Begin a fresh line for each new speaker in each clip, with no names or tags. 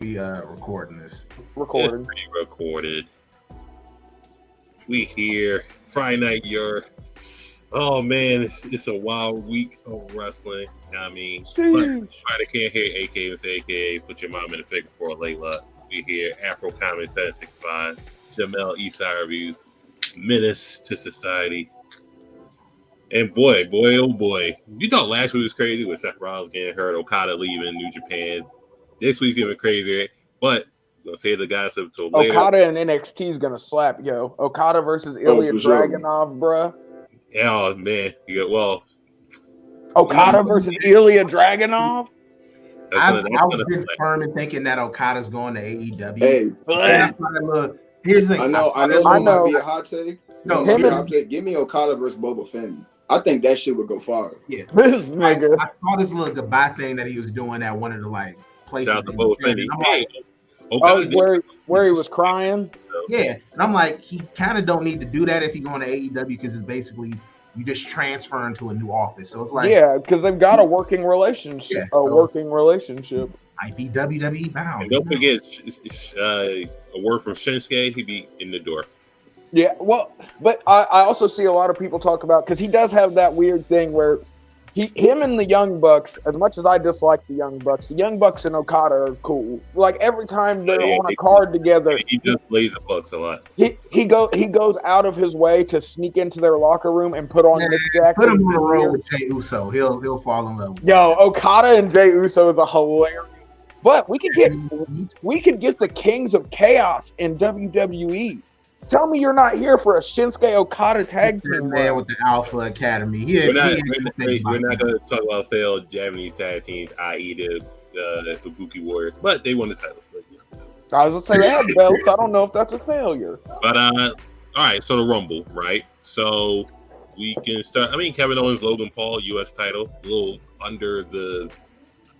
we recording this?
Recording.
It's pre-recorded. We here. Friday night, Yerrr. Oh man, it's a wild week of wrestling. I mean, Friday can't hear AKA say AKA put your mom in the figure for a Layla. We here. Afro Comment 765. Jamel Eastside Reviews. Menace to Society. And boy, oh boy. You thought last week was crazy with Seth Rollins getting hurt, Okada leaving New Japan. This week's even crazier. But I'm gonna say the guys until later.
Okada and NXT is gonna slap, yo. Okada versus Ilya Dragunov, bruh.
Oh man, well.
Okada versus Ilya Dragunov.
I've been firm in thinking that Okada's going to AEW.
Hey,
that's why here's the thing.
I know this might be a hot take. Give me Okada versus Boba Fett. I think that shit would go far.
Yeah,
this nigga.
I saw this little goodbye thing that he was doing at one of the places.
Shout out to Boba Fett.
Where he was crying.
Yeah, and I'm like, he kind of don't need to do that if he's going to AEW because it's basically you just transfer into a new office. So it's like,
yeah, because they've got a working relationship.
Yeah,
Might
be WWE bound.
And don't forget, a word from Shinsuke, he'd be in the door.
Yeah, well, but I also see a lot of people talk about, because he does have that weird thing where him and the Young Bucks, as much as I dislike the Young Bucks and Okada are cool. Like every time they're on a card together,
he just plays the Bucks a lot.
He goes out of his way to sneak into their locker room and put on Nick Jackson.
Put him on the road with Jey Uso. He'll fall in love with
Yo, Okada and Jey Uso is a hilarious. But we could get the Kings of Chaos in WWE. Tell me you're not here for a Shinsuke Okada tag team.
Man with the Alpha Academy.
We're not going to talk about failed Japanese tag teams, i.e. the Kabuki Warriors, but they won the title.
I was going to say they had belts. I don't know if that's a failure.
But, all right, so the Rumble, right? So we can start. I mean, Kevin Owens, Logan Paul, U.S. title, a little under the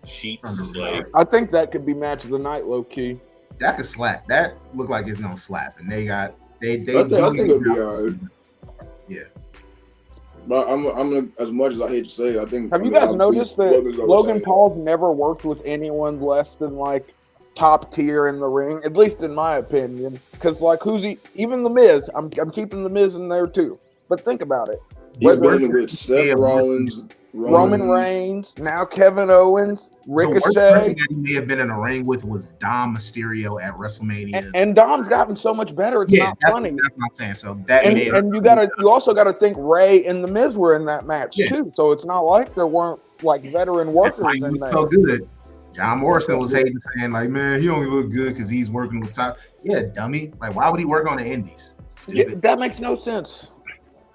sheets.
I think that could be match of the night, low key.
That could slap. That looked like it's going to slap. And they got. I think
it'll be all right.
Yeah.
But I'm gonna, as much as I hate to say it, I think.
Have you guys noticed that Logan Paul's never worked with anyone less than top tier in the ring, at least in my opinion? Because who's he? Even the Miz. I'm keeping the Miz in there too. But think about it.
He's working with Seth Rollins,
Roman Reigns, now Kevin Owens, Ricochet.
The worst person that he may have been in a ring with was Dom Mysterio at WrestleMania.
And Dom's gotten so much better. It's not funny.
That's what I'm saying. So that
you also got to think Ray and the Miz were in that match too. So it's not like there weren't veteran workers in there.
So good. John Morrison was hating, saying man, he only look good because he's working with top. Yeah, dummy. Why would he work on the Indies?
Yeah, that makes no sense.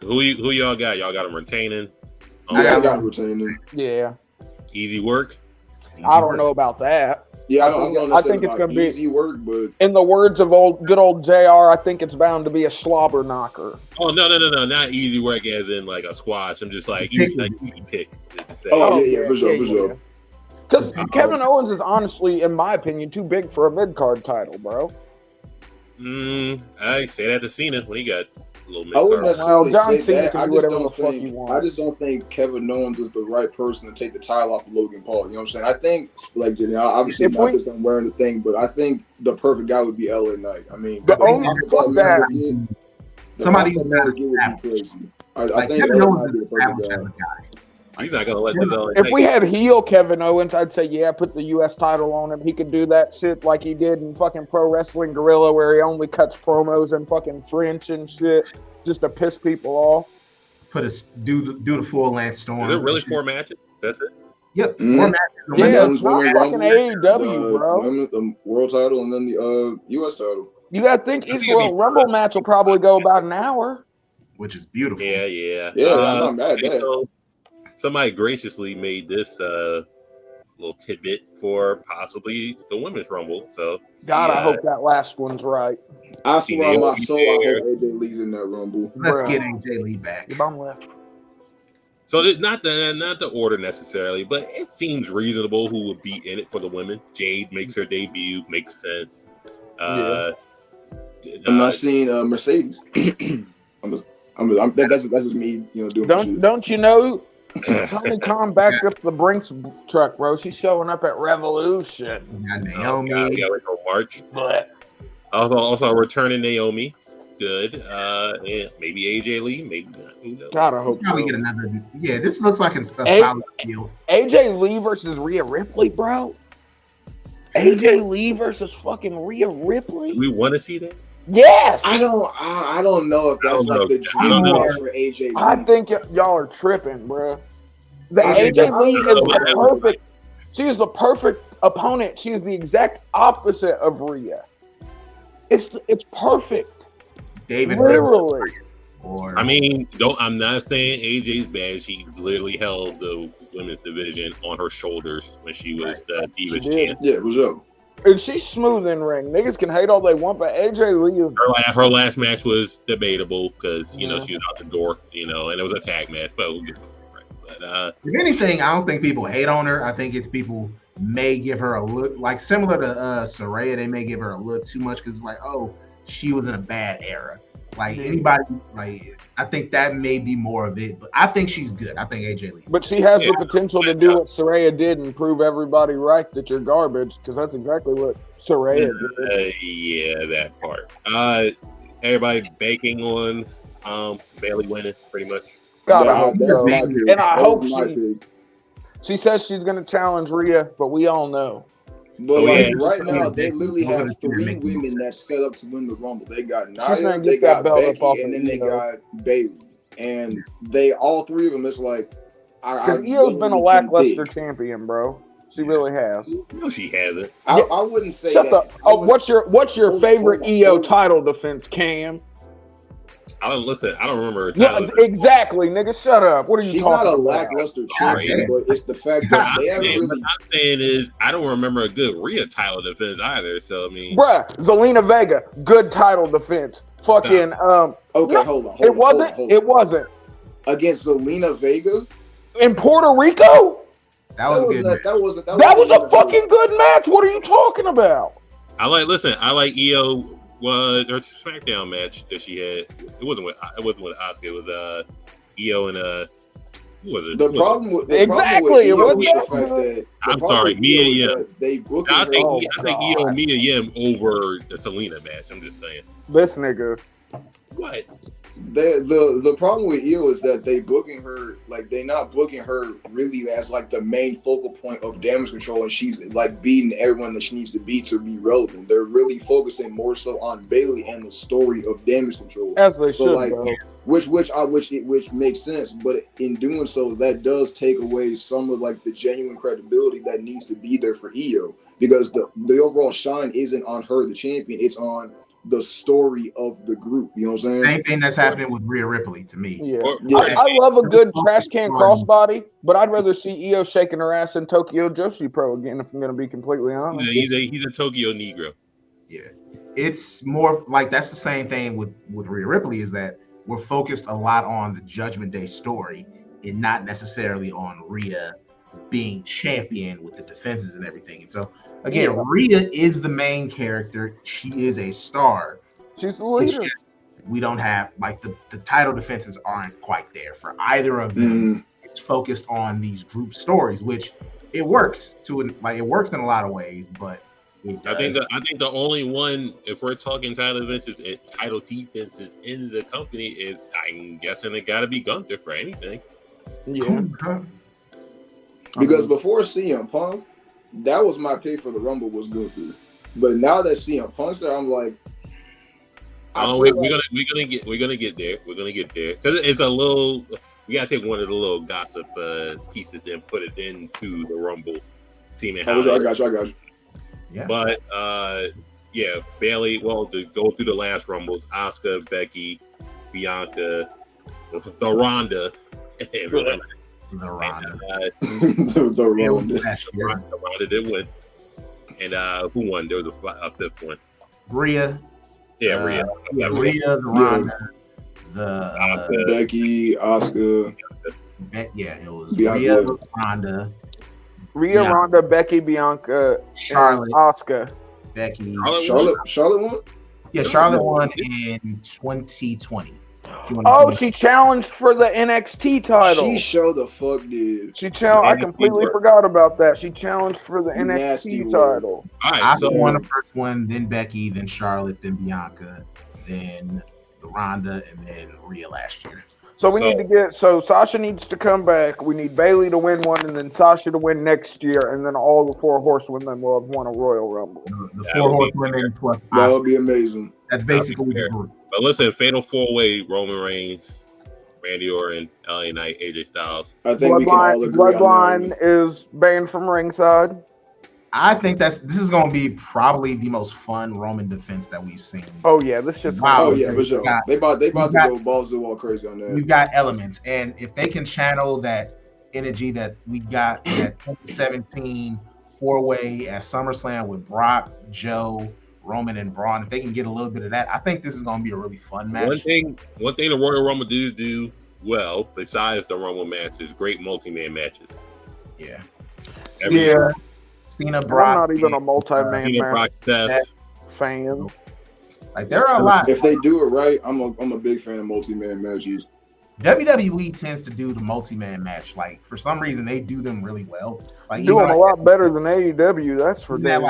Who y'all got? Y'all got him retaining.
I got retaining.
Yeah.
Easy work.
I don't know about that.
Yeah,
I think it's going to be
easy work, but
in the words of good old JR, I think it's bound to be a slobber knocker.
Oh no, not easy work as in a squash. I'm just easy pick.
For sure.
Because Kevin Owens is honestly, in my opinion, too big for a mid-card title, bro.
I say that to Cena when he got a little mid-card.
I wouldn't necessarily
John
say
Cena
that.
can do whatever the fuck he wants.
I just don't think Kevin Owens is the right person to take the title off of Logan Paul. You know what I'm saying? I think, obviously not just I'm wearing the thing, but I think the perfect guy would be LA Knight. I mean,
somebody
would be crazy. I think
Kevin
LA
Owens
Knight
is
be a perfect guy.
He's not gonna let this.
If we had heel Kevin Owens, I'd say put the U.S. title on him. He could do that shit like he did in fucking Pro Wrestling Guerrilla, where he only cuts promos and fucking French and shit just to piss people off.
Do the full Lance Storm.
Is it really 4 matches? That's it.
Yep, 4 matches.
Yeah, it's not fucking AEW, bro.
The world title and then the U.S. title.
You gotta think each Royal Rumble match will probably go about an hour,
which is beautiful.
Yeah. I'm not mad at that.
Somebody graciously made this little tidbit for possibly the Women's Rumble. So,
I hope that last one's right.
I swear on my soul, I hope AJ Lee's in that Rumble.
Let's get AJ Lee back.
So it's not the order necessarily, but it seems reasonable who would be in it for the women. Jade makes her debut, makes sense.
I'm not seeing Mercedes. That's just me, doing.
Don't you know? Tony Khan backed up the Brinks truck, bro. She's showing up at Revolution.
We got
Oh,
Naomi.
God, we got Rico March.
But
Also returning Naomi. Good. Yeah, maybe AJ Lee, maybe not. Who knows?
gotta hope
Probably
so.
get another. Yeah, this looks like a solid deal.
AJ Lee versus Rhea Ripley, bro. AJ Lee versus fucking Rhea Ripley.
We want to see that.
Yes.
I don't know if that's like the dream match for AJ Lee.
I think y'all are tripping, bro. The
I
AJ Lee is the
know.
perfect. She is the perfect opponent. She is the exact opposite of Rhea. It's perfect.
David
Literally.
or
I mean, I'm not saying AJ's bad. She literally held the women's division on her shoulders when she was the Divas champ.
Yeah, what's up?
And she's smooth in ring. Niggas can hate all they want, but AJ Lee is.
Her last match was debatable because she was out the door, and it was a tag match. But we'll get But
if anything, I don't think people hate on her. I think it's people may give her a look like similar to Saraya. They may give her a look too much because it's like, oh, she was in a bad era. Like anybody, like I think that may be more of it. But I think she's good. I think AJ Lee.
But she has the potential to do what Saraya did and prove everybody right that you're garbage, because that's exactly what Saraya did.
Yeah, that part. Everybody banking on Bayley winning, pretty much.
God, I hope
that's
so.
my pick.
And I
That
hope
was my pick.
she says she's going to challenge Rhea, but we all know.
But right now,
Yeah.
they literally have
Yeah.
3 women that set up to win the Rumble. They got
gonna
Nia,
get
they got
that belt up off
Becky,
of
and then they
Io.
got Bayley. And they all 3 of them. It's like
Because Io's been a
literally
lackluster
can't pick.
champion, bro. She really has.
No, she hasn't.
I wouldn't say
Shut
that.
up.
I
Oh,
wouldn't-
what's your favorite
hold on,
EO
hold on.
title defense, Cam?
I don't remember her
Yeah,
title.
exactly, nigga. Shut up. What are you
She's
talking
not a
about?
lackluster champion,
damn.
but it's the fact that they haven't
What
really.
I'm saying is, I don't remember a good Rhea title defense either. So I mean,
Bruh, Zelina Vega, good title defense. Fucking
Okay,
no,
hold on.
it wasn't.
Hold on.
It wasn't.
Against Zelina Vega.
In Puerto Rico?
That was a good. match.
That was
a fucking good match. What are you talking about?
I like Io. Her SmackDown match that she had. It wasn't with Asuka. It was Io and who was it?
The problem with
Exactly,
Io
it
is
wasn't
the fact that
I'm sorry, Mia Yim.
They booked
I
her.
think
Oh,
I think Io and Mia Yim over the Selena match. I'm just saying.
This nigga.
What?
The problem with Io is that they booking her like they not booking her really as like the main focal point of damage control, and she's like beating everyone that she needs to beat to be relevant. They're really focusing more so on Bayley and the story of damage control,
As they should,
like,
bro.
which makes sense. But in doing so, that does take away some of like the genuine credibility that needs to be there for Io, because the overall shine isn't on her, the champion. It's on the story of the group. You know what I'm saying?
Same thing that's happening with Rhea Ripley to me.
Yeah.
Yeah.
I love a good trash can crossbody, but I'd rather see Io shaking her ass in Tokyo Joshi Pro again, if I'm going to be completely honest.
He's a Tokyo Negro.
Yeah, it's more like that's the same thing with Rhea Ripley, is that we're focused a lot on the Judgment Day story and not necessarily on Rhea being champion with the defenses and everything. And so again, Rhea is the main character. She is a star.
She's the
It's
leader.
just, we don't have like the title defenses aren't quite there for either of them. It's focused on these group stories, which it works it works in a lot of ways, but it does.
I think the only one, if we're talking title defenses in the company, is I'm guessing it got to be Gunther for anything.
Yeah.
Because before CM Punk, that was my pick for the Rumble, was Gunther. But now that CM Punk's there, I'm like,
We're gonna get there. We're gonna get there because it's a little. We gotta take one of the little gossip pieces and put it into the Rumble, seeing how.
I got you.
Yeah.
But yeah, Bayley. Well, to go through the last Rumbles, Asuka, Becky, Bianca, the Ronda.
The Ronda.
The Ronda.
The Ronda did win. And who won? There was a fifth one.
Rhea.
Yeah, Rhea.
Rhea, the Ronda, the
Becky, Asuka.
it was
Bianca.
Rhea, Ronda,
Rhea,
Yeah.
Ronda, Becky, Bianca,
Charlotte,
Asuka.
Becky.
Charlotte won?
Yeah, Charlotte won in 2020.
She challenged for the NXT title.
She sure the fuck did.
She challenged. I completely forgot about that. She challenged for the
Nasty
NXT
work.
title.
All right,
Asuka
so
won the first one, then Becky, then Charlotte, then Bianca, then the Ronda, and then Rhea last year.
So we need to get. So Sasha needs to come back. We need Bayley to win one, and then Sasha to win next year, and then all the 4 horsewomen will have won a Royal Rumble.
The 4 horsewomen plus
That
Asuka.
would be amazing.
That's basically the group.
But listen, Fatal 4-Way: Roman Reigns, Randy Orton, LA Knight, AJ Styles.
I think we can all agree
Bloodline is banned from ringside.
I think this is going to be probably the most fun Roman defense that we've seen.
Oh yeah, this shit's
wow. Oh yeah, for sure. They about to go balls to the wall crazy on that.
We've got elements, and if they can channel that energy that we got in that 2017 4-way at SummerSlam with Brock, Joe, Roman, and Braun, if they can get a little bit of that, I think this is going to be a really fun match.
One thing the Royal Rumble do well, besides the Rumble matches, great multi-man matches.
Yeah.
Cena,
Brock.
I'm not even a multi-man fan.
Like there are a lot.
If they do it right, I'm a big fan of multi-man matches.
WWE tends to do the multi-man match. Like for some reason, they do them really well. Like
do them a lot better than AEW. That's for
that.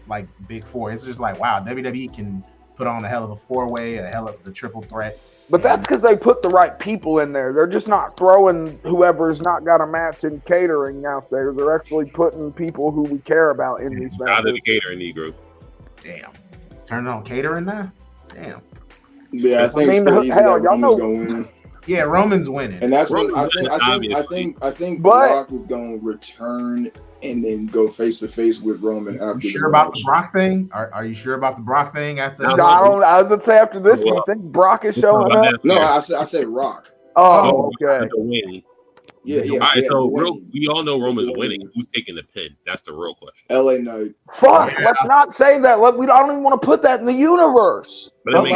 Like Big Four. It's just like wow, WWE can put on a hell of a 4-way, a hell of the triple threat.
But that's because they put the right people in there. They're just not throwing whoever's not got a match in catering out there. They're actually putting people who we care about in these matches.
Out of the catering Negro.
Damn. Turn it on catering now? Damn.
Yeah, I think it's pretty easy that Roman's gonna win.
Yeah, Roman's winning.
And that's what I think Brock was gonna return and then go face to face with Roman after.
You sure about the Brock thing? Are you sure about the Brock thing after?
I was gonna say after this, you think Brock is showing up?
No, I said Rock.
Oh, okay.
Yeah.
All right, so we all know Roman's winning. Who's taking the pin? That's the real question.
LA Knight.
Fuck, let's not say that. We don't even want to put that in the universe.
But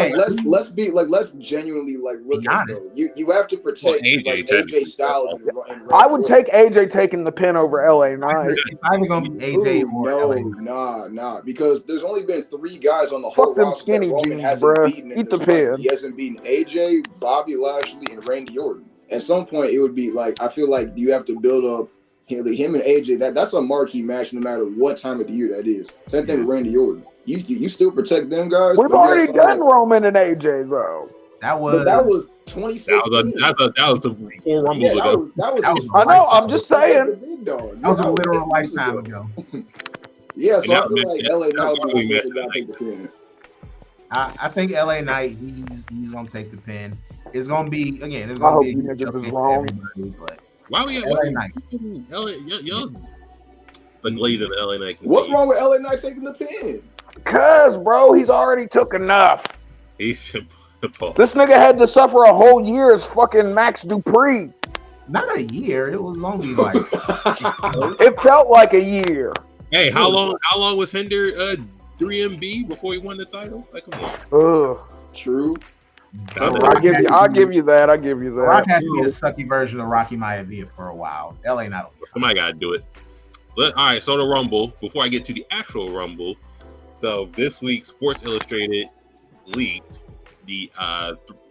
let's genuinely look at it. You have to protect AJ Styles and
I would take AJ taking the pin over LA Knight.
It's either gonna be AJ or LA.
Nah, because there's only been 3 guys on the whole roster that Roman hasn't beaten.
Eat the pin.
He hasn't beaten AJ, Bobby Lashley, and Randy Orton. At some point, it would be I feel like you have to build up him and AJ. That's a marquee match, no matter what time of the year that is. Same thing with Randy Orton. You still protect them guys.
We've already done Roman and AJ though.
That was
2016.
That was the 4 Rumbles ago.
That was
I know. I'm just saying.
That was a literal lifetime ago.
Yeah, so I feel like LA Knight will take the pin.
I think LA Knight he's gonna take the pin. It's gonna be again. It's
I
gonna
hope
be
you niggas is wrong.
But
why we
LA Knight?
Y'all the glazing LA Knight.
What's wrong with LA Knight taking the pin?
Cause bro, he's already took enough.
He's
this nigga had to suffer a whole year as fucking Max Dupree.
Not a year. It was only like
it felt like a year.
Hey, how long was Hinder 3MB before he won the title? Like, come on.
True.
I'll give you that.
Rock had to be the sucky version of Rocky Maivia for a while. LA not.
Somebody gotta do it. All right, so the Rumble. Before I get to the actual Rumble, so this week Sports Illustrated leaked the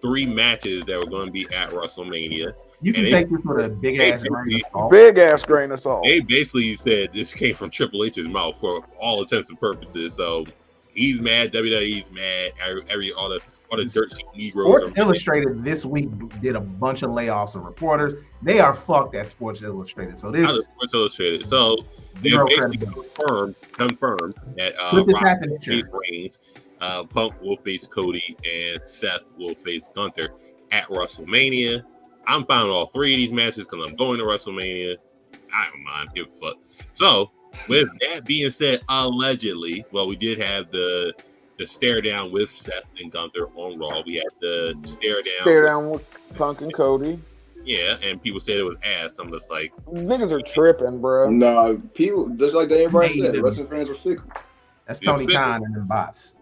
3 matches that were going to be at WrestleMania.
You can take this with a big ass
grain of salt.
They basically said this came from Triple H's mouth for all intents and purposes. So he's mad. WWE's mad. All the dirt sheet Negroes.
Sports Illustrated this week did a bunch of layoffs of reporters. They are fucked at Sports Illustrated. So this
Sports Illustrated. So they basically confirmed that Rock face Reigns, Punk will face Cody, and Seth will face Gunther at WrestleMania. I'm fine with all 3 of these matches because I'm going to WrestleMania. I don't mind. Give a fuck. So with that being said, allegedly, well, we did have the stare down with Seth and Gunther on Raw. We had the stare down
with Punk and Cody.
Yeah, and people said it was ass. I'm just like,
niggas are tripping, bro.
No, people just like everybody said, wrestling fans are fickle.
That's Tony Khan and them bots.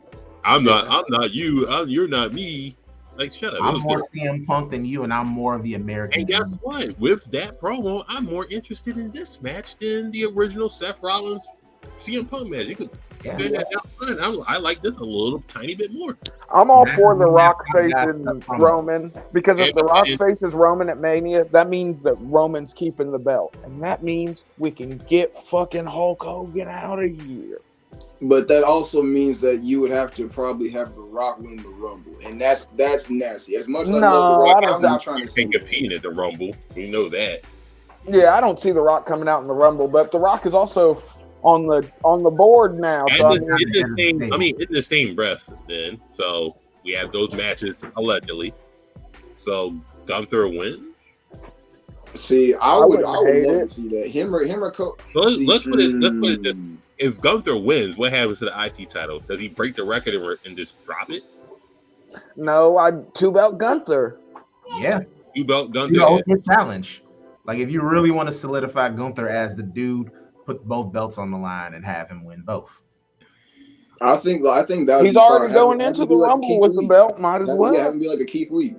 I'm not you. You're not me. Like, shut up.
I'm more CM Punk than you, and I'm more of the American.
And guess what? With that promo, I'm more interested in this match than the original Seth Rollins CM Punk match. You could spin that down front. I like this a little tiny bit more.
I'm all for The Rock
That's
facing
the promo.
Roman because if The Rock faces Roman at Mania, that means that Roman's keeping the belt, and that means we can get fucking Hulk Hogan out of here.
But that also means that you would have to probably have The Rock win the Rumble, and that's nasty. As much as I love The Rock, I'm not trying to see
competing at the Rumble. We know that.
Yeah, I don't see The Rock coming out in the Rumble, but The Rock is also on the board now. So
in the same breath, then. So we have those matches allegedly. So Gunther wins.
See, I would love to see that. Him or Cody.
So let's put it this. If Gunther wins, what happens to the IC title? Does he break the record and just drop it?
No, two belt Gunther.
Yeah.
Two belt Gunther.
You know, it's a challenge. Like if you really want to solidify Gunther as the dude, put both belts on the line and have him win both.
I think that
he's already going into the Rumble with the belt. Might as well.
Yeah, have him be like a Keith Lee.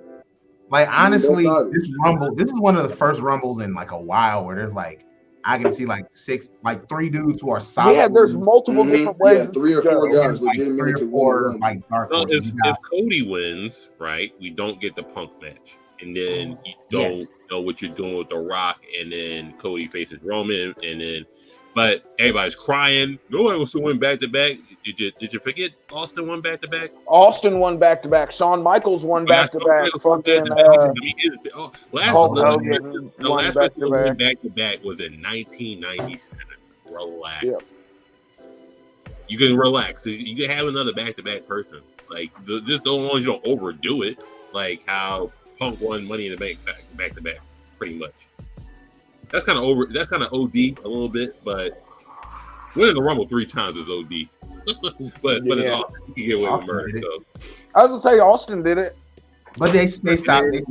Like honestly, this is one of the first Rumbles in like a while where there's like I can see like three dudes who are solid.
Yeah, there's multiple different ways.
Yeah, 3 or 4 guys legitimately could win.
Like dark
horses. If Cody wins, right, we don't get the Punk match, and then you don't know what you're doing with The Rock, and then Cody faces Roman, and then. But everybody's crying. Nobody wants to win back to back. Did you forget Austin won back to back?
Austin won back to back. Shawn Michaels won back to back. Fucking
the last
back
to back was in 1997. Relax. Yep. You can relax. You can have another back to back person. Like just as long as you don't overdo it. Like how Punk won Money in the Bank back to back, pretty much. That's kind of OD a little bit, but winning the Rumble 3 times is OD. but it's awesome. You can get away with murder. So.
I was gonna say Austin did it,
but they spaced out his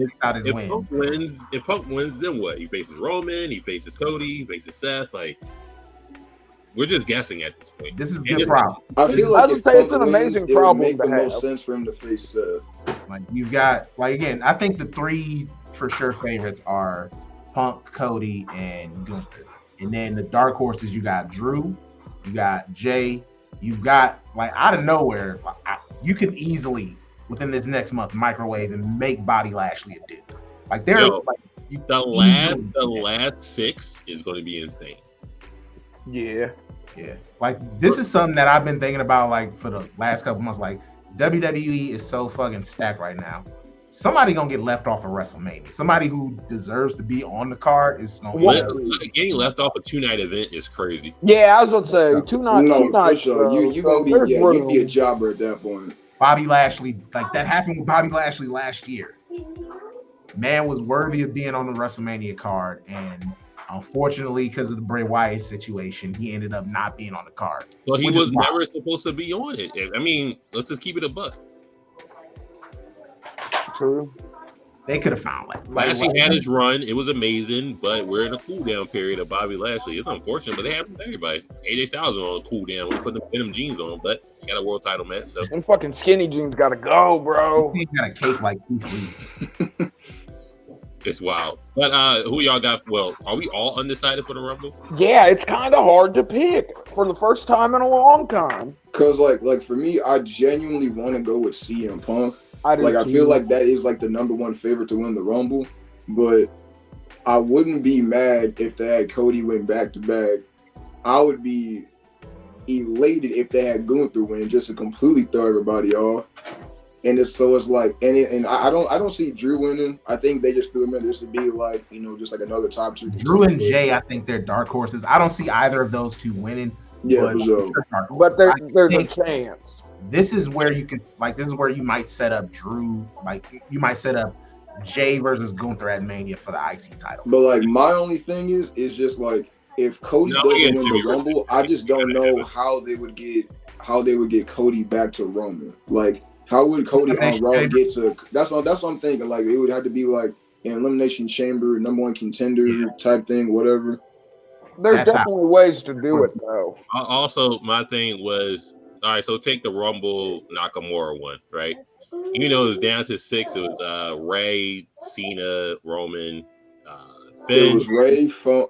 win.
If Punk wins, then what? He faces Roman. He faces Cody. He faces Seth. Like we're just guessing at this point.
This is a good problem.
I feel like
it's an amazing problem.
It would make the most sense for him to face Seth.
Like you've got again, I think the 3 for sure favorites are Punk, Cody, and Gunther. And then the dark horses, you got Drew, you got Jay, you've got out of nowhere, you could easily within this next month microwave and make Bobby Lashley a dude.
The last 6 is going to be insane.
Yeah.
This is something that I've been thinking about for the last couple months. WWE is so fucking stacked right now. Somebody gonna get left off of WrestleMania. Somebody who deserves to be on the card is
getting left off a 2-night event is crazy.
Yeah, I was gonna say 2 nights.
No,
2 nights.
For sure. You gonna be you'd be a jobber at that point.
Bobby Lashley, that happened with Bobby Lashley last year. Man was worthy of being on the WrestleMania card, and unfortunately, because of the Bray Wyatt situation, he ended up not being on the card.
Well, he was never supposed to be on it. I mean, let's just keep it a buck.
True.
They could have found
Lashley had his run. It was amazing, but we're in a cool down period of Bobby Lashley. It's unfortunate, but they happen to everybody. AJ Styles is on a cool down. We're putting them jeans on, but he got a world title match. So.
Them fucking skinny jeans gotta go, bro.
He got a cake like Keith.
It's wild. But who y'all got? Well, are we all undecided for the Rumble?
Yeah, it's kind of hard to pick for the first time in a long time.
Cause like for me, I genuinely want to go with CM Punk. I feel like that is the number 1 favorite to win the Rumble, but I wouldn't be mad if they had Cody win back to back. I would be elated if they had Gunther win just to completely throw everybody off. And it's I don't see Drew winning. I think they just threw him in just to be just another top 2.
Drew and Jay, I think they're dark horses. I don't see either of those 2 winning.
Yeah,
but there's a chance.
This is where you could this is where you might set up Drew, you might set up Jay versus Gunther at Mania for the IC title.
But my only thing is just if Cody doesn't win the Rumble, I just don't know how they would get Cody back to Roman. How would Cody on Raw get to? That's what I'm thinking. It would have to be an Elimination Chamber, number 1 contender type thing, whatever.
There's definitely ways to do it though.
Also, my thing was. All right, so take the Rumble Nakamura one, right? Even though it was down to 6, it was Ray, Cena, Roman, Finn.
It was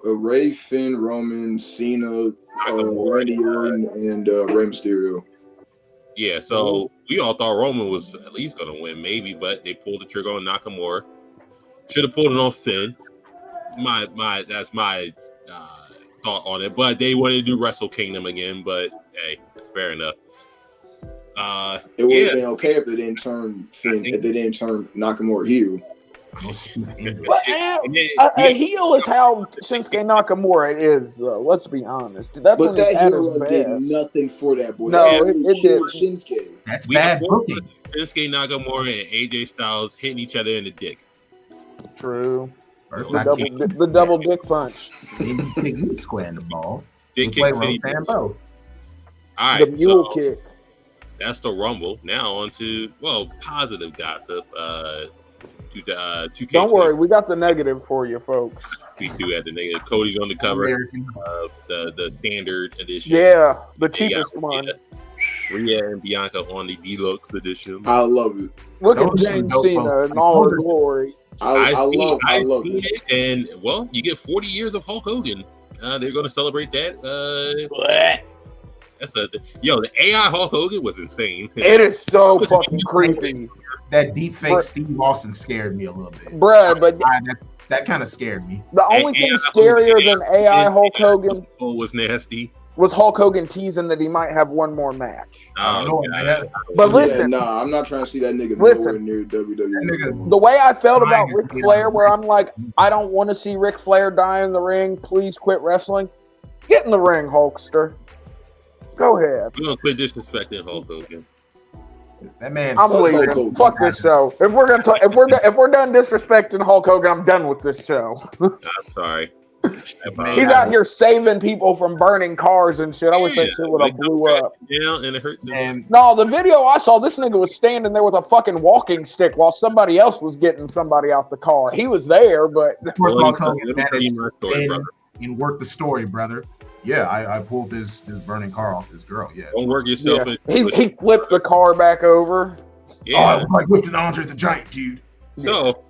Ray, Finn, Roman, Cena, Randy Orton, and Rey Mysterio.
Yeah, so we all thought Roman was at least going to win, maybe, but they pulled the trigger on Nakamura. Should have pulled it on Finn. That's my thought on it. But they wanted to do Wrestle Kingdom again. But hey, fair enough.
It would have been okay if they didn't turn Finn, if they didn't turn Nakamura heel.
But a heel is how Shinsuke Nakamura is, though. Let's be honest. That's
But that heel did nothing for that boy.
No, it did.
Shinsuke.
That's bad booking.
Shinsuke Nakamura and AJ Styles hitting each other in the dick.
True. The double dick punch.
Maybe square in the balls.
Dick kick city.
All
right,
the mule kick.
That's the Rumble. Now on to positive gossip. 2K.
Don't worry, we got the negative for you, folks.
We do have the negative. Cody's on the cover of the standard edition.
Yeah, the cheapest one.
Rhea and Bianca on the deluxe edition.
I love it.
Look at James Cena in all his glory.
I love it.
And you get 40 years of Hulk Hogan. They're going to celebrate that. That's the AI Hulk Hogan was insane.
It is so fucking creepy.
That deep fake Steve Austin scared me a little bit.
Bruh, but
that kind of scared me.
The only thing scarier than AI Hulk Hogan
was nasty.
Was Hulk Hogan teasing that he might have one more match.
But
listen,
I'm not trying to see that nigga nowhere near WWE.
The way I felt about Ric Flair, where I'm like, I don't want to see Ric Flair die in the ring. Please quit wrestling. Get in the ring, Hulkster. Go ahead.
We're gonna quit disrespecting Hulk Hogan.
That man.
I'm leaving. Fuck this show. If we're done disrespecting Hulk Hogan, I'm done with this show.
I'm sorry.
He's out here saving people from burning cars and shit. I wish that shit would have blew up.
Yeah, and it hurts.
No, the video I saw, this nigga was standing there with a fucking walking stick while somebody else was getting somebody out the car. He was there, but
first of all, Hogan managed to and work the story, brother. Yeah, I pulled this burning car off this girl. Yeah,
don't work yourself.
Yeah. He flipped the car back over.
Yeah, I was like lifting Andre the Giant, dude.
So,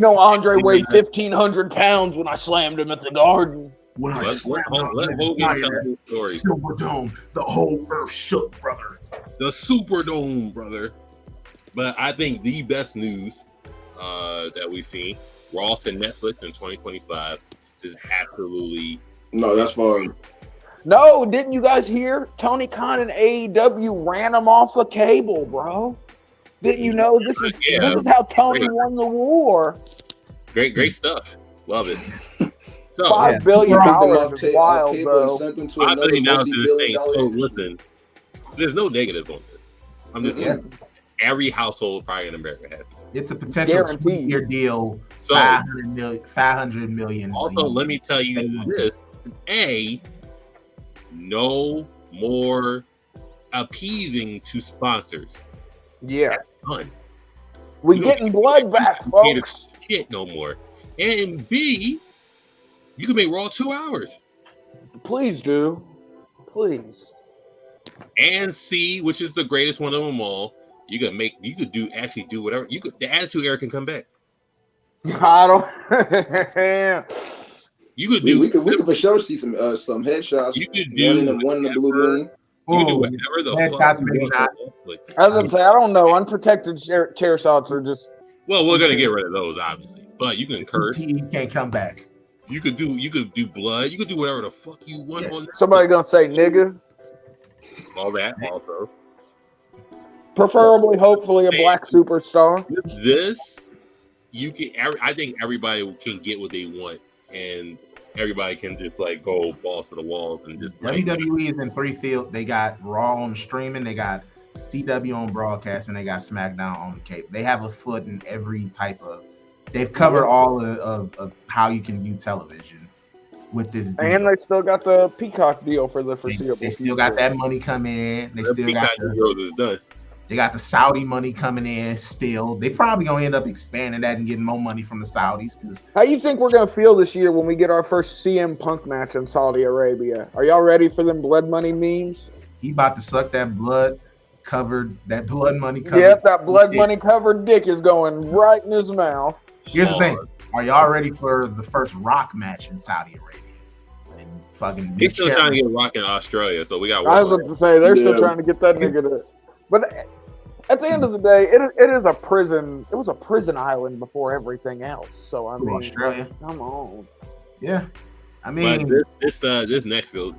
Andre weighed 1,500 pounds when I slammed him at the Garden.
When I slammed him story. Silver Dome, the whole earth shook, brother.
The Superdome, brother. But I think the best news that we've seen, Raw to Netflix in 2025, is absolutely...
No, that's fine.
No, didn't you guys hear? Tony Khan and AEW ran him off a cable, bro. Didn't you know this is how Tony won the war?
Great stuff. Love it. So,
$5 billion is wild, though.
$5 billion is insane. So listen, there's no negative on this. I'm just saying, every household probably in America has it.
It's a potential 2-year deal. So 500 million.
Also, let me tell you this: no more appeasing to sponsors.
Yeah.
Done.
We're getting blood back, folks.
Shit no more. And B, you can make Raw 2 hours.
Please do. Please.
And C, which is the greatest one of them all, you could do whatever. The Attitude Era can come back.
I don't.
You could do.
We could for sure see some headshots.
You could do
one in the blue room.
You can do whatever the fuck you want.
I was gonna say, I don't know. Unprotected chair shots are just.
Well, we're gonna get rid of those, obviously. But you can curse.
He can't come back.
You could do blood. You could do whatever the fuck you want on.
Somebody gonna say nigga.
All that also.
Preferably, hopefully, a black superstar.
This, I think everybody can get what they want, and everybody can just like go balls to the walls and just.
WWE is in 3 fields. They got Raw on streaming, they got CW on broadcast, and they got SmackDown on the cable. They have a foot in every type of. They've covered all of how you can view television with this deal.
And they still got the Peacock deal for the foreseeable.
They still got that money coming in. They still got They got the Saudi money coming in still. They probably gonna end up expanding that and getting more money from the Saudis.
How you think we're gonna feel this year when we get our first CM Punk match in Saudi Arabia? Are y'all ready for them blood money memes?
He about to suck that blood money covered.
Yep, that blood money covered dick is going right in his mouth.
Here's the thing. Are y'all ready for the first Rock match in Saudi Arabia? And fucking
they're still trying to get Rock in Australia, so we got.
I was about to say they're still trying to get that nigga to. But at the end of the day, it is a prison. It was a prison island before everything else. So I mean,
Australia.
come on.
Yeah, I mean,
but this Netflix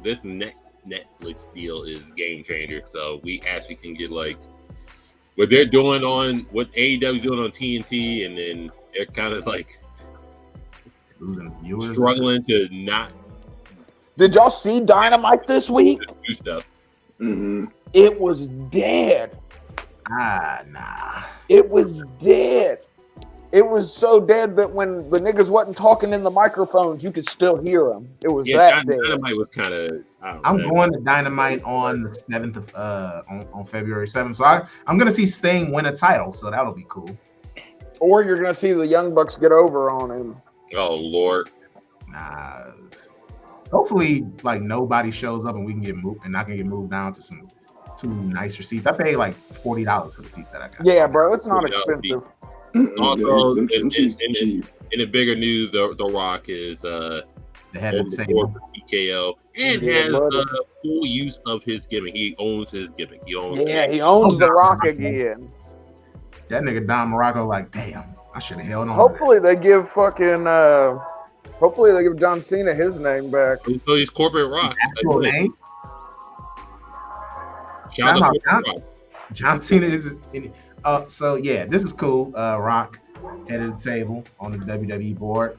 deal is game changer. So we actually can get like what they're doing on what AEW is doing on TNT, and then they're kind of like
losing viewers,
struggling to not.
Did y'all see Dynamite this week?
Do stuff.
Mm-hmm.
It was dead.
Nah.
It was dead. It was so dead that when the niggas wasn't talking in the microphones, you could still hear them. It was that dead.
Dynamite was kind of.
I'm going to Dynamite on the 7th of on February 7th. So I'm gonna see Sting win a title, so that'll be cool.
Or you're gonna see the Young Bucks get over on him.
Oh Lord.
Nah. Hopefully, like nobody shows up and we can get moved, and I can get moved down to some two nicer seats. I paid like $40 for the seats that I got.
Yeah, bro, it's not expensive.
Also, in the bigger news, the Rock is
the head of the table
for TKO and has full use of his gimmick. He owns his gimmick. He owns
the Rock again.
That nigga Don Morocco, like, damn, I should have held on.
Hopefully they give fucking hopefully they give John Cena his name back.
So he's Corporate Rock.
Actual name? John Cena is in. So yeah, this is cool. Rock head of the table on the WWE board.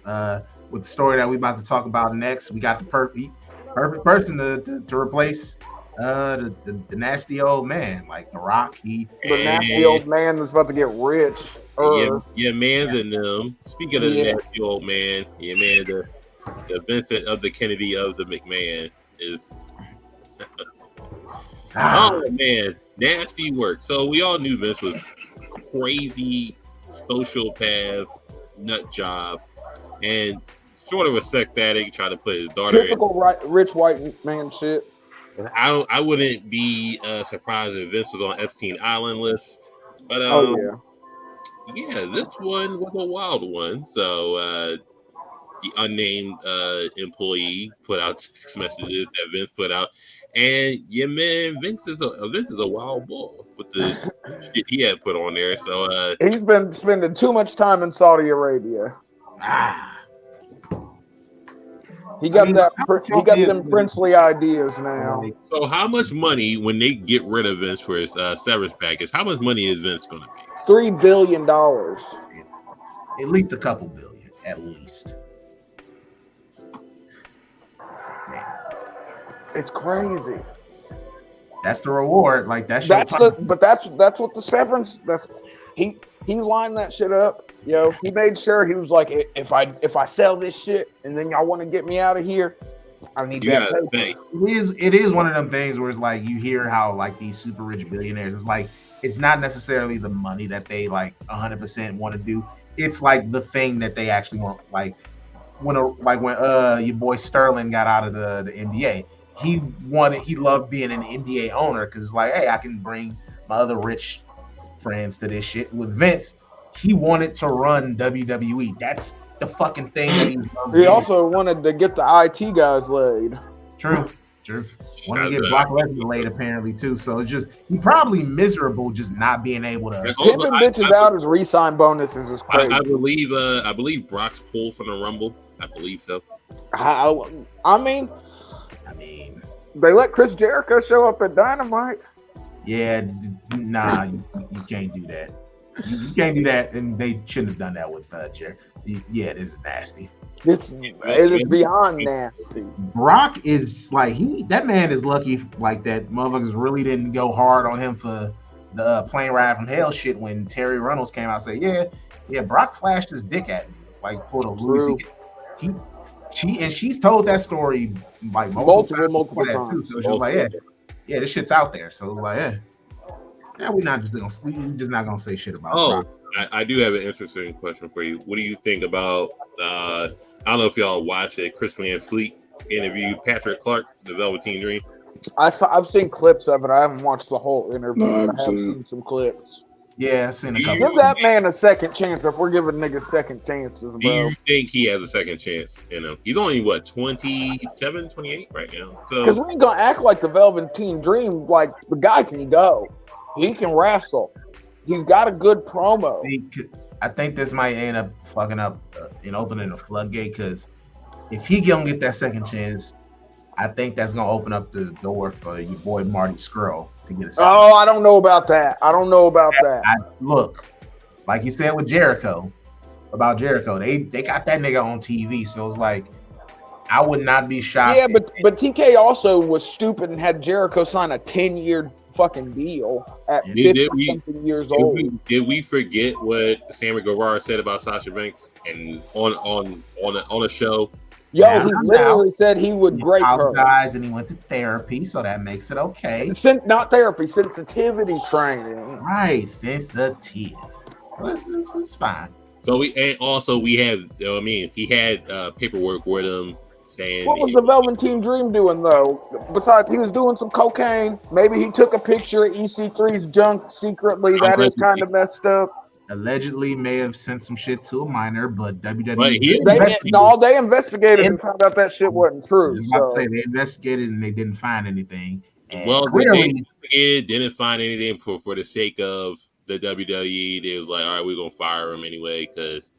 With the story that we about to talk about next, we got the perfect person to replace the nasty old man, like the Rock.
The nasty old man that's about to get rich.
Yeah, man's in them. Speaking of the nasty old man, the Vincent of the Kennedy of the McMahon is. Oh man, nasty work. So we all knew Vince was crazy sociopath, nut job, and sort of a sex addict. Tried to put his daughter
typical rich white man shit.
I wouldn't be surprised if Vince was on Epstein Island list, but yeah, this one was a wild one. So the unnamed employee put out text messages that Vince put out. And yeah, man, Vince is a wild bull with the shit he had put on there. So
he's been spending too much time in Saudi Arabia. He got them princely ideas now.
So how much money when they get rid of Vince for his severance package? How much money is Vince going to make?
$3 billion.
At least a couple billion, at least.
It's crazy.
That's the reward. Like that's
what the severance. He lined that shit up. Yo, he made sure he was like, if I sell this shit and then y'all want to get me out of here, I need that paper.
It is one of them things where it's like you hear how like these super rich billionaires. It's like it's not necessarily the money that they like 100% want to do. It's like the thing that they actually want. Like when your boy Sterling got out of the NBA. He loved being an NBA owner because it's like, hey, I can bring my other rich friends to this shit. With Vince, he wanted to run WWE. That's the fucking thing that he loves.
He also wanted to get the IT guys laid.
True. Want to get Brock Lesnar laid apparently too. So it's just he probably miserable just not being able to.
Giving bitches out his re-sign bonuses is crazy.
I believe Brock's pulled from the Rumble. I believe so.
I mean, they let Chris Jericho show up at Dynamite.
Yeah, nah, you can't do that. You can't do that, and they shouldn't have done that with Jericho. Yeah, this is nasty.
It is beyond nasty.
Brock is like that man is lucky like that. Motherfuckers really didn't go hard on him for the plane ride from hell shit when Terry Reynolds came out and said, yeah, Brock flashed his dick at me, like pulled a Louis C.K. She's told that story like multiple times too. So she's like, yeah, this shit's out there. So it's like, we're just not gonna say shit about. Brock.
I do have an interesting question for you. What do you think about? I don't know if y'all watched it. Chris Van Fleet interviewed Patrick Clark, the Velveteen Dream.
I've seen clips of it. I haven't watched the whole interview. I have seen some clips.
Yeah, I've seen a couple.
Give that man a second chance if we're giving niggas second chances, bro.
Do you think he has a second chance? He's only 27, 28 right now.
Because we ain't gonna act like the Velveteen Dream, like the guy can go. He can wrestle. He's got a good promo.
I think this might end up fucking up and opening a floodgate because if he don't get that second chance, I think that's gonna open up the door for your boy Marty Scurll to get a second.
Oh, I don't know about that.
Look, like you said with Jericho, they got that nigga on TV, so it's like I would not be shocked.
Yeah, but TK also was stupid and had Jericho sign a 10-year fucking deal at 50-something years old.
Did we forget what Sammy Guevara said about Sasha Banks and on a show?
Yo, he literally said he would break her.
And he went to therapy, so that makes it okay.
Not therapy, sensitivity training.
Right, sensitive. This is fine.
So he had paperwork with him saying.
What was the Velveteen Dream doing though? Besides, he was doing some cocaine. Maybe he took a picture of EC3's junk secretly. That is kind of messed up.
Allegedly may have sent some shit to a minor, but WWE
they investigated and found out that shit wasn't true.
They investigated and they didn't find anything. And
well,
clearly
they didn't find anything for the sake of the WWE. They was like, all right, we're gonna fire him anyway because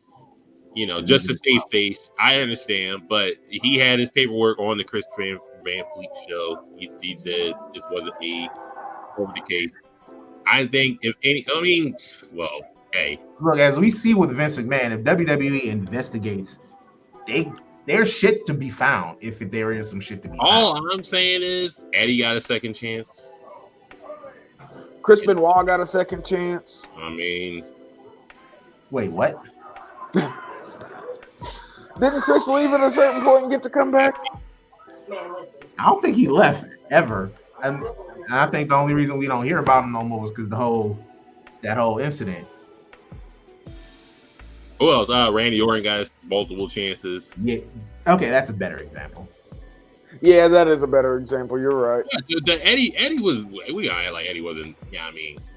just to save face. I understand, but he had his paperwork on the Chris Van Fleet show. He said this wasn't over the case. I think hey.
Look, as we see with Vince McMahon, if WWE investigates, there's shit to be found if there is some shit to be found.
All I'm saying is Eddie got a second chance.
Chris Benoit got a second chance.
I mean,
wait, what?
Didn't Chris leave at a certain point and get to come back?
I don't think he left ever. And I think the only reason we don't hear about him no more was because that whole incident.
Who else? Randy Orton got multiple chances.
Yeah. Okay, that's a better example.
Yeah, that is a better example. You're right.
Yeah, the Eddie was. We got like Eddie wasn't. Yeah,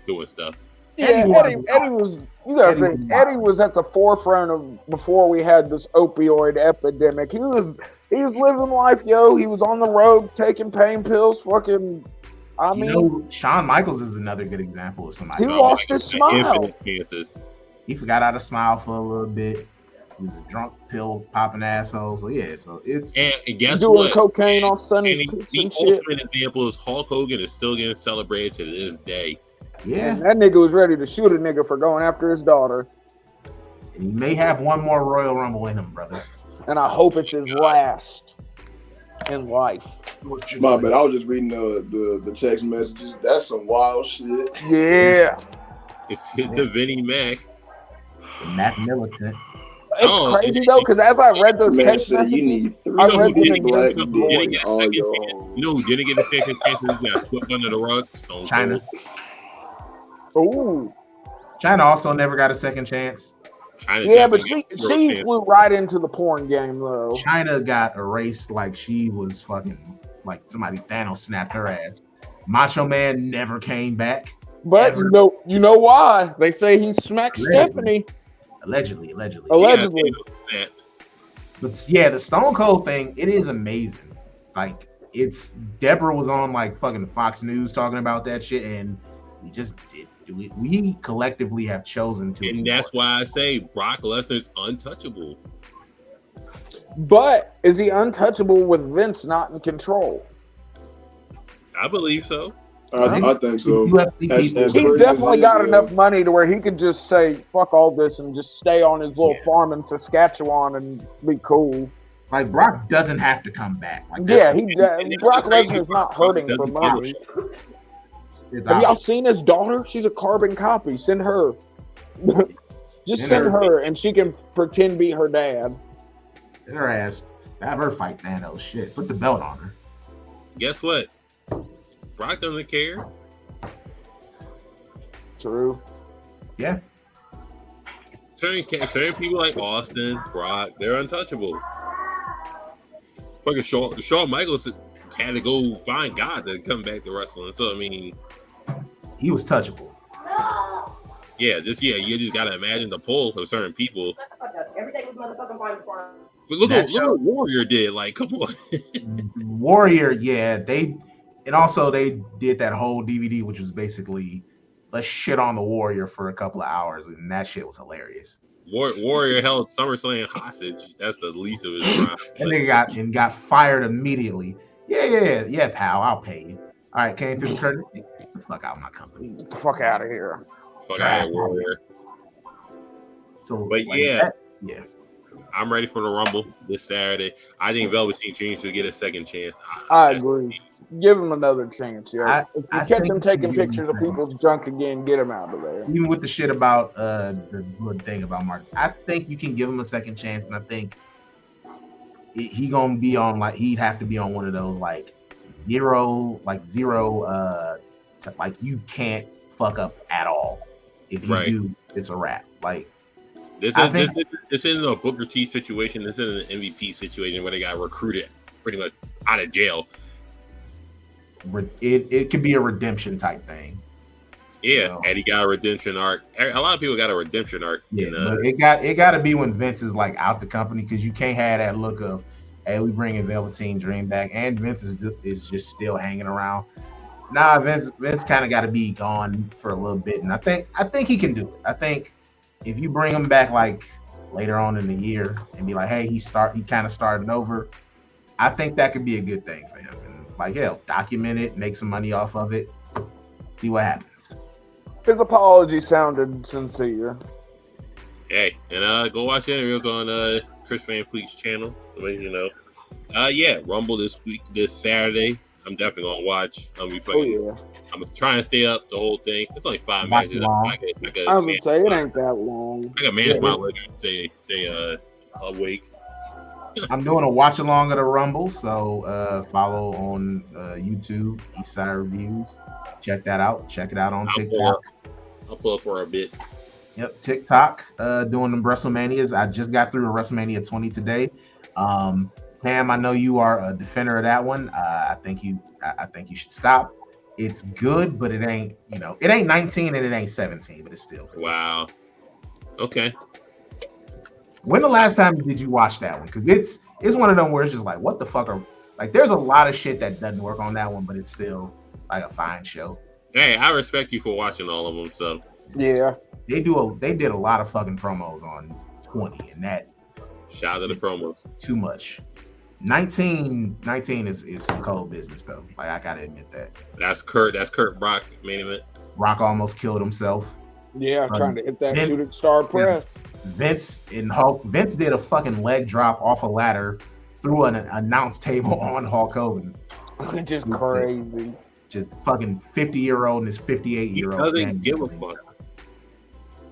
doing stuff.
Yeah, Eddie was. You gotta think. Eddie was at the forefront of before we had this opioid epidemic. He was living life, yo. He was on the road taking pain pills. Fucking.
Shawn Michaels is another good example of somebody.
He lost his smile.
He forgot how to smile for a little bit. He was a drunk, pill popping asshole. So yeah, it's
and guess
doing
what?
Cocaine on Sunny's tits and shit.
The ultimate example is Hulk Hogan is still getting celebrated to this day.
Yeah,
and that nigga was ready to shoot a nigga for going after his daughter.
And he may have one more Royal Rumble in him, brother.
And I hope it's his last in life.
My bad. I was just reading the text messages. That's some wild shit.
Yeah.
It's the Vinnie Mac.
Mac Militant.
It's crazy though, because as I read those text messages,
you need
I read them in
black
different
boys.
Who didn't get a second chance? Got swept under the rug.
China.
Ooh.
China also never got a second chance.
Yeah, but she flew right into the porn game though.
China got erased like she was fucking like somebody Thanos snapped her ass. Macho Man never came back.
But you know why? They say he smacked Stephanie.
Allegedly.
Yeah,
But yeah, the Stone Cold thing, it is amazing. Like Deborah was on like fucking Fox News talking about that shit, and we just did. We collectively have chosen to.
And that's why I say Brock Lesnar's untouchable.
But is he untouchable with Vince not in control?
I believe so.
I think so.
He's definitely got enough money to where he could just say, fuck all this and just stay on his little farm in Saskatchewan and be cool.
Like, Brock doesn't have to come back. Like,
Brock Lesnar's not hurting for money. Have y'all seen his daughter? She's a carbon copy. Send her. Just send her and she can pretend be her dad.
Send her ass. Have her fight Thanos. Shit. Put the belt on her.
Guess what? Brock doesn't care.
True.
Yeah.
Certain people like Austin, Brock, they're untouchable. Fucking Shawn Michaels had to go find God to come back to wrestling. So
he was touchable.
You just gotta imagine the pull of certain people.
Everything was motherfucking fine before.
But look what Warrior did. Like, come on.
Warrior, yeah, they did that whole DVD, which was basically let's shit on the Warrior for a couple of hours, and that shit was hilarious.
Warrior held SummerSlam hostage. That's the least of his crime.
And they got fired immediately. Yeah, pal, I'll pay you. All right, came through the curtain. Get the fuck out of my company.
Get the fuck out of here.
Fuck out of Warrior.
So,
but
like,
yeah,
I'm
ready for the Rumble this Saturday. I think Velveteen Dream should get a second chance.
I agree. Give him another chance, yeah. If you catch him taking pictures of people's junk again, get him out of there.
Even with the shit about the good thing about Mark, I think you can give him a second chance, and I think he gonna be on he'd have to be on one of those zero you can't fuck up at all. If you do, it's a wrap.
This isn't a Booker T situation. This isn't an MVP situation where they got recruited pretty much out of jail.
It could be a redemption type thing.
Yeah, and he got a redemption arc. A lot of people got a redemption arc.
Yeah, but it got to be when Vince is out the company, because you can't have that look of, hey, we bringing Velveteen Dream back, and Vince is just still hanging around. Nah, Vince kind of got to be gone for a little bit, and I think he can do it. I think if you bring him back later on in the year and be like, hey, he kind of starting over, I think that could be a good thing for him. And document it, make some money off of it, see what happens.
His apology sounded sincere.
Hey, and go watch the interview on Chris Van Fleet's channel. You know, Rumble this Saturday. I'm definitely gonna watch. I'm gonna try and stay up the whole thing. It's only 5 matches.
I would say it ain't that long.
I can manage my leg and stay awake.
I'm doing a watch along of the Rumble, so follow on YouTube, Eastside Reviews. Check that out. Check it out on TikTok.
I'll pull up for a bit.
Yep, TikTok, doing them WrestleManias. I just got through a WrestleMania 20 today. Pam, I know you are a defender of that one. I think you should stop. It's good, but it ain't 19 and it ain't 17, but it's still good.
Wow. Okay.
When the last time did you watch that one? Because it's one of them where it's just what the fuck there's a lot of shit that doesn't work on that one, but it's still a fine show.
Hey, I respect you for watching all of them. So
yeah,
they did a lot of fucking promos on 20, and that
shout out to the promos.
Too much. 19 is some cold business though. I gotta admit that.
That's Kurt Brock main event.
Brock almost killed himself.
Yeah, trying to hit that shooting star press.
Vince did a fucking leg drop off a ladder through an announce table on Hulk Hogan.
Just crazy.
Just fucking 50-year-old and his 58-year-old.
He doesn't give a fuck.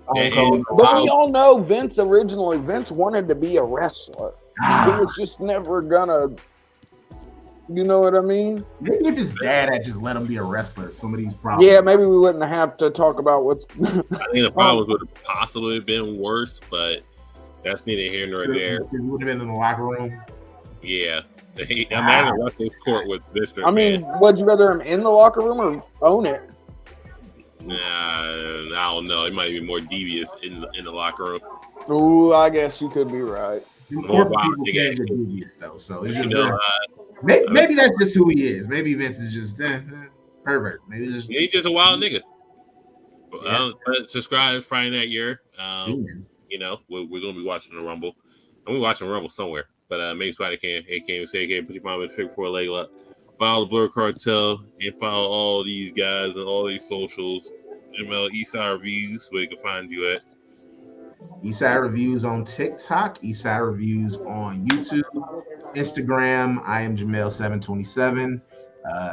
But we all know Vince wanted to be a wrestler. He was just never gonna. You know what I mean?
Maybe if his dad had just let him be a wrestler, some of these problems.
Yeah, maybe we wouldn't have to talk about what's.
I think the problems would have possibly been worse, but that's neither here nor there.
He would have been in the locker room.
Yeah. Imagine wrestling court with this.
I mean, would you rather him in the locker room or own it?
Nah, I don't know. It might be more devious in the locker room.
Ooh, I guess you could be right.
More people can get devious though, so it's just maybe that's just who he is. Maybe Vince is just pervert. Maybe
he's just a wild nigga. Subscribe Friday Night Yerrr. You know, we're gonna be watching the Rumble. And we're watching the Rumble somewhere. But main Spider can put your mom in the 4 leg up. Follow the Blur Cartel and follow all these guys and all these socials. Jamel Eastside Reviews, where you can find you at.
Eastside Reviews on TikTok, Eastside Reviews on YouTube, Instagram. I am Jamel727.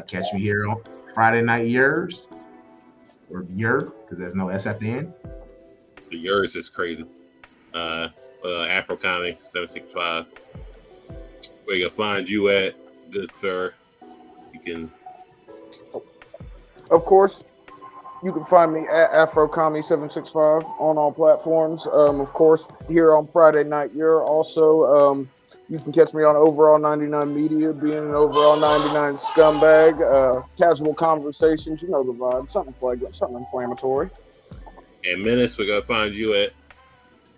Catch me here on Friday Night Yerrs, or Yerrr, because there's no S at the end.
The Yerrs is crazy. Afro Comics 765. Where you can find you at, good sir. You can.
Of course. You can find me at AfroComedy765 on all platforms. Of course, here on Friday Night Yerrr. Also, you can catch me on Overall 99 Media, being an Overall 99 scumbag. Casual conversations, you know the vibe. Something flagrant, something inflammatory.
And Menace, we're going to find you at?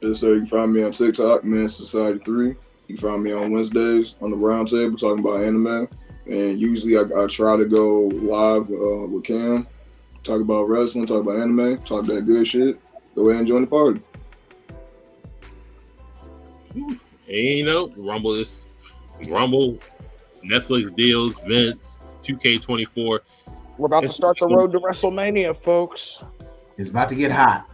Yes, sir. You can find me on TikTok, Man Society 3. You can find me on Wednesdays on the Round Table talking about anime. And usually I try to go live with Cam. talk about wrestling, talk about anime, talk that good shit. Go ahead and join the party.
And you know, Rumble, Netflix deals, Vince, 2K24.
We're about to start the road to WrestleMania, folks.
It's about to get hot.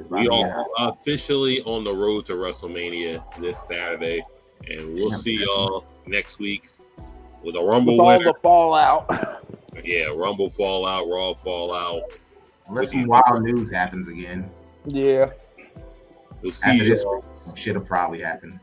We are officially on the road to WrestleMania this Saturday, and we'll see y'all next week with a Rumble
with all
winner.
the fallout.
Yeah, Rumble fallout, Raw fallout.
Unless some wild news happens again.
Yeah.
We'll see
After this,
y'all.
should have probably happened.